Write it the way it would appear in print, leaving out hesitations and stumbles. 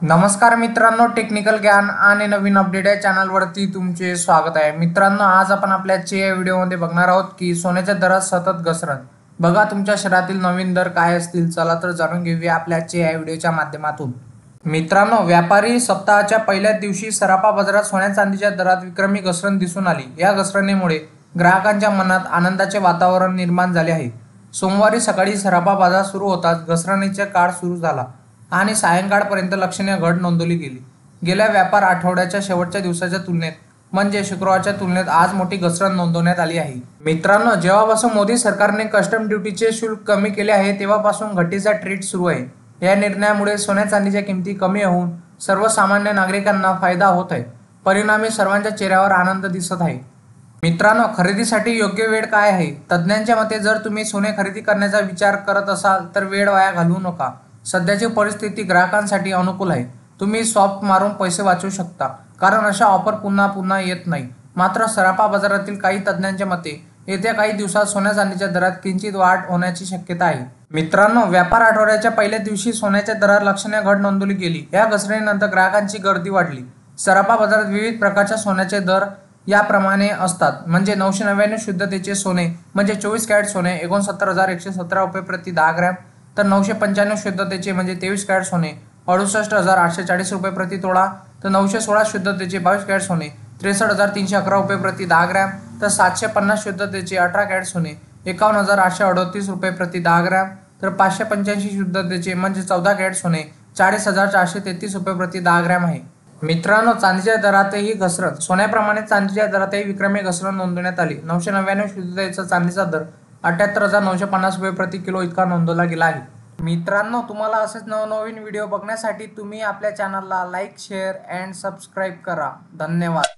नमस्कार मित्रांनो, टेक्निकल ज्ञान आणि नवीन अपडेट या चॅनलवरती तुमचे स्वागत आहे। मित्रांनो, आज आपण आपल्याच्या या व्हिडिओमध्ये बघणार आहोत की सोन्याच्या दरात सतत घसरण। बघा तुमच्या शहरातील नवीन दर काय असतील, चला तर जाणून घेऊया आपल्याच्या या व्हिडिओच्या माध्यमातून। मित्रांनो, व्यापारी सप्ताहाच्या पहिल्याच दिवशी सराफा बाजारात सोन्या चांदीच्या दरात विक्रमी घसरण दिसून आली। या घसरणीमुळे ग्राहकांच्या मनात आनंदाचे वातावरण निर्माण झाले आहे। सोमवारी सकाळी सराफा बाजार सुरू होताच घसरणीचा काळ सुरू झाला आणि सायंकाळपर्यंत लक्षणीय घट नोंदवली गेली। गेल्या व्यापार आठवड्याच्या शेवटच्या दिवसाच्या तुलनेत म्हणजे शुक्रवारच्या तुलनेत आज मोठी घसरण नोंदवण्यात आली आहे। मित्रांनो, जेव्हापासून मोदी सरकारने कस्टम ड्युटीचे शुल्क कमी केले आहे तेव्हापासून घटीचा ट्रेंड सुरू आहे। या निर्णयामुळे सोन्या चांदीच्या किमती कमी होऊन सर्वसामान्य नागरिकांना फायदा होत आहे। परिणामी सर्वांच्या चेहऱ्यावर आनंद दिसत आहे। मित्रांनो, खरेदीसाठी योग्य वेळ काय आहे? तज्ज्ञांच्या मते जर तुम्ही सोने खरेदी करण्याचा विचार करत असाल तर वेळ वाया घालवू नका। सध्याची परिस्थिती ग्राहकांसाठी अनुकूल आहे। तुम्ही स्वॅप मारून पैसे वाचवू शकता, कारण अशा ऑफर पुन्हा पुन्हा येत नाही। मात्र सराफा बाजारातील काही तज्ज्ञांच्या मते येत्या काही दिवसात सोन्या चांदीच्या दरात किंचित वाढ होण्याची शक्यता आहे। मित्रांनो, व्यापार आठवड्याच्या पहिल्या दिवशी सोन्याच्या दरात लक्षणीय घट नोंदवली गेली। या घसरणीनंतर ग्राहकांची गर्दी वाढली। सराफा बाजारात विविध प्रकारच्या सोन्याचे दर याप्रमाणे असतात, म्हणजे 999 शुद्धतेचे सोने म्हणजे 24 कॅरेट सोने 69,117 रुपये प्रति 10 ग्रॅम, तर 995 शुद्धतेचे म्हणजे 23 कॅरेट सोने 68,840 रुपये प्रति तोळा, तर 916 शुद्धतेचे 22 कॅरेट सोने 63,311 रुपये प्रति 10 ग्रॅम, तर 750 शुद्धतेचे 18 कॅरेट सोने 51,838 रुपये प्रति 10 ग्रॅम, तर 585 शुद्धतेचे म्हणजे 14 कॅरेट सोने 40,433 रुपये प्रति 10 ग्रॅम आहे। मित्रांनो, चांदीच्या दरातही घसरण। सोन्याप्रमाणे चांदीच्या दरातही विक्रमी घसरण नोंदवण्यात आली। 999 शुद्धतेचा चांदीचा दर 78,950 रुपये प्रति किलो इतका नोंदवला गेला आहे। मित्रांनो, तुम्हाला असेच नवनवीन व्हिडिओ बघण्यासाठी तुम्ही आपल्या चॅनलला लाईक, शेअर अँड सबस्क्राईब करा। धन्यवाद।